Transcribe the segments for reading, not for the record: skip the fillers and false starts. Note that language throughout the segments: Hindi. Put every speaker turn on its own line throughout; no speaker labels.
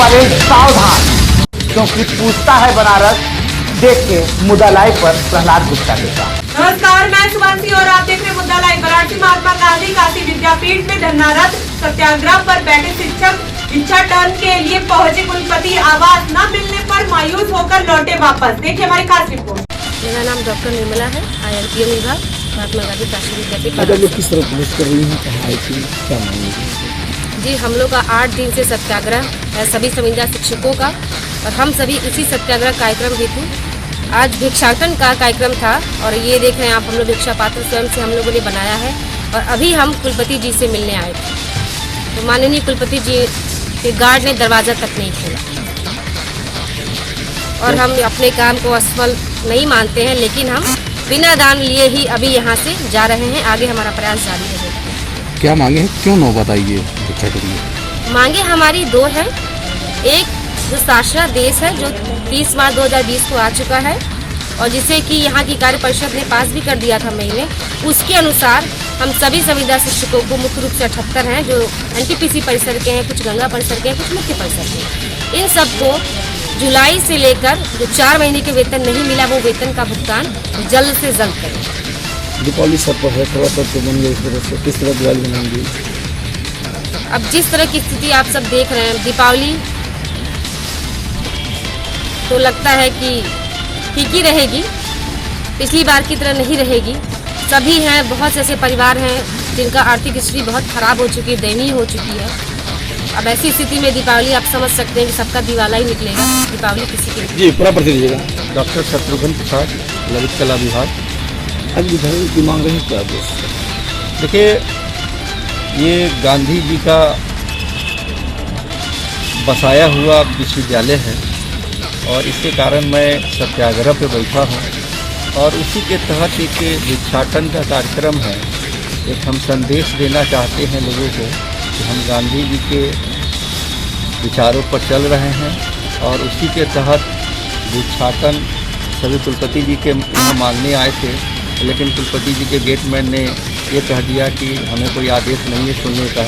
वाले सावधान, क्योंकि पूछता है बनारस। देख के मुद्दा लाइव पर प्रहलाद गुप्ता के साथ।
नमस्कार, मैं सुभांशी और आप देख रहे हैं मुद्दा लाइव। वाराणसी महात्मा गांधी काशी विद्यापीठ में धरनारत सत्याग्रह पर बैठे शिक्षक भिक्षाटन के लिए पहुंचे कुलपति आवास न मिलने पर मायूस होकर लौटे वापस। देखिए हमारी खास रिपोर्ट।
मेरा नाम डॉक्टर निर्मला है, ILPM विभाग, महात्मा गांधी काशी विद्यापीठ।
अगर लोग किस तरह पुलिस कर रही है, कहा है कि क्या मांगेंगे?
जी, हम लोग का 8 दिन से सत्याग्रह है सभी संविदा शिक्षकों का, और हम सभी इसी सत्याग्रह कार्यक्रम हेतु आज भिक्षाटन का कार्यक्रम था। और ये देख रहे हैं आप, हम लोग भिक्षा पात्र स्वयं से हम लोगों ने बनाया है। और अभी हम कुलपति जी से मिलने आए थे, तो माननीय कुलपति जी के गार्ड ने दरवाज़ा तक नहीं खोला। और हम अपने काम को असफल नहीं मानते हैं, लेकिन हम बिना दान लिए ही अभी यहाँ से जा रहे हैं। आगे हमारा प्रयास जारी रहेगा।
क्या मांगे हैं, क्यों नो बताइए भिक्षाटन में?
मांगे हमारी 2 हैं। एक जो शासना देश है, जो 30 मार्च 2020 को आ चुका है, और जिसे कि यहाँ की कार्य परिषद ने पास भी कर दिया था मई में। उसके अनुसार हम सभी संविदा शिक्षकों को, मुख्य रूप से 78 हैं जो NTPC परिसर के हैं, कुछ गंगा परिसर के हैं, कुछ मुख्य परिसर के हैं, इन सबको जुलाई से लेकर जो 4 महीने के वेतन नहीं मिला, वो वेतन का भुगतान जल्द से जल्द करें।
दीपावली सर पर है, थोड़ा सा तो बन गया, इस तरह से किस तरह दिवाली मनाएंगे?
अब जिस तरह की स्थिति आप सब देख रहे हैं, दीपावली तो लगता है कि ठीक ही रहेगी, पिछली बार की तरह नहीं रहेगी। सभी हैं, बहुत से ऐसे परिवार हैं जिनका आर्थिक स्थिति बहुत खराब हो चुकी है, दयनीय हो चुकी है। अब ऐसी स्थिति में दीपावली आप समझ सकते हैं कि सबका दिवाला ही निकलेगा, दीपावली किसी के।
जी, पूरा प्रति दीजिएगा।
डॉक्टर शत्रुघ्न प्रसाद, ललित कला विभाग।
आज विधायक की मांग रही क्या आदेश?
देखिए, ये गांधी जी का बसाया हुआ विश्वविद्यालय है, और इसके कारण मैं सत्याग्रह पे बैठा हूँ। और उसी के तहत एक भिक्षाटन का कार्यक्रम है। एक हम संदेश देना चाहते हैं लोगों को कि हम गांधी जी के विचारों पर चल रहे हैं, और उसी के तहत भिक्षाटन सभी कुलपति जी के यहाँ मांगने आए थे। लेकिन कुलपति जी के गेटमैन ने ये कह दिया कि हमें कोई आदेश नहीं है सुनने का।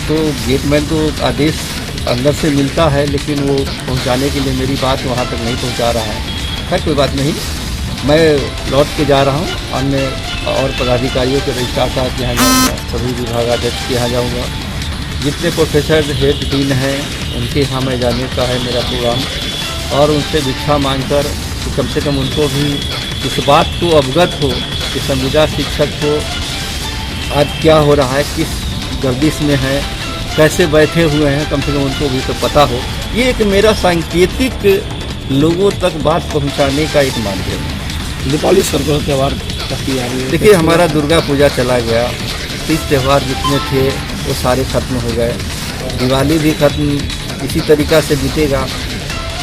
तो गेटमैन को आदेश अंदर से मिलता है, लेकिन वो पहुंचाने के लिए मेरी बात वहाँ तक नहीं पहुंचा रहा है। खैर, कोई बात नहीं, मैं लौट के जा रहा हूँ। अन्य और पदाधिकारियों के रजिस्ट्रार साहब के यहाँ जाऊँगा, सभी विभागाध्यक्ष के यहाँ जाऊँगा, जितने प्रोफेसर हेड डीन हैं उनके यहाँ मैं जाने का है मेरा प्रोग्राम। और उनसे भिक्षा मांगकर तो कम से कम उनको भी इस बात को अवगत हो कि संविदा शिक्षक को आज क्या हो रहा है, किस गर्दिश में है, कैसे बैठे हुए हैं, कम से कम उनको भी तो पता हो। ये एक मेरा सांकेतिक लोगों तक बात पहुंचाने का एक माध्यम है।
दीपावली सर पर त्यौहार काफी आ रही है।
देखिए, हमारा दुर्गा पूजा चला गया, 30 त्यौहार जितने थे वो सारे खत्म हो गए। दिवाली भी खत्म इसी तरीक़ा से बीतेगा।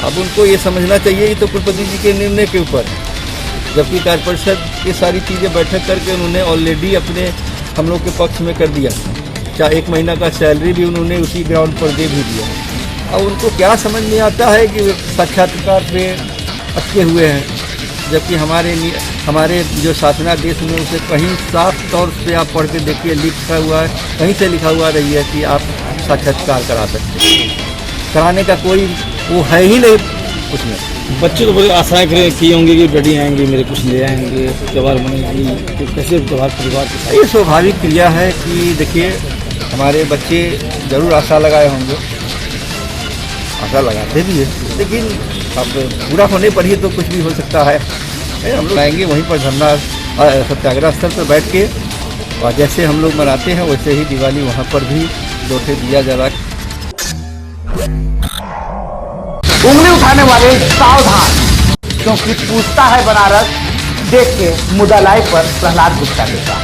अब उनको ये समझना चाहिए कि तो कुलपति जी के निर्णय के ऊपर है, जबकि कार्य परिषद ये सारी चीज़ें बैठक करके उन्होंने ऑलरेडी अपने हम लोग के पक्ष में कर दिया। चाहे 1 महीना का सैलरी भी उन्होंने उसी ग्राउंड पर दे भी दिया। अब उनको क्या समझ में आता है कि साक्षात्कार पे अटके हुए हैं, जबकि हमारे जो शासनादेश में उसे कहीं साफ तौर से आप पढ़ के देखिए, लिखा हुआ है, कहीं से लिखा हुआ रही है कि आप साक्षात्कार करा सकते हैं। कराने का कोई वो है ही नहीं उसमें।
बच्चे तो बड़ी आशाएं की होंगी कि बेटी आएंगी, मेरे कुछ ले आएंगे, त्यौहार मनाएंगी, तो कैसे त्यौहार परिवार के साथ?
ये स्वाभाविक क्रिया है कि देखिए, हमारे बच्चे जरूर आशा लगाए होंगे, आशा लगाते भी है, लेकिन अब पूरा होने पर ही तो कुछ भी हो सकता है। हम लोग आएंगे वहीं पर धरना सत्याग्रह स्थल पर बैठ के, और जैसे हम लोग मनाते हैं वैसे ही दिवाली वहाँ पर भी 2 दिया जला।
उंगली उठाने वाले सावधान, क्योंकि पूछता है बनारस। देख के मुद्दा लाइव पर प्रहलाद गुप्ता के साथ।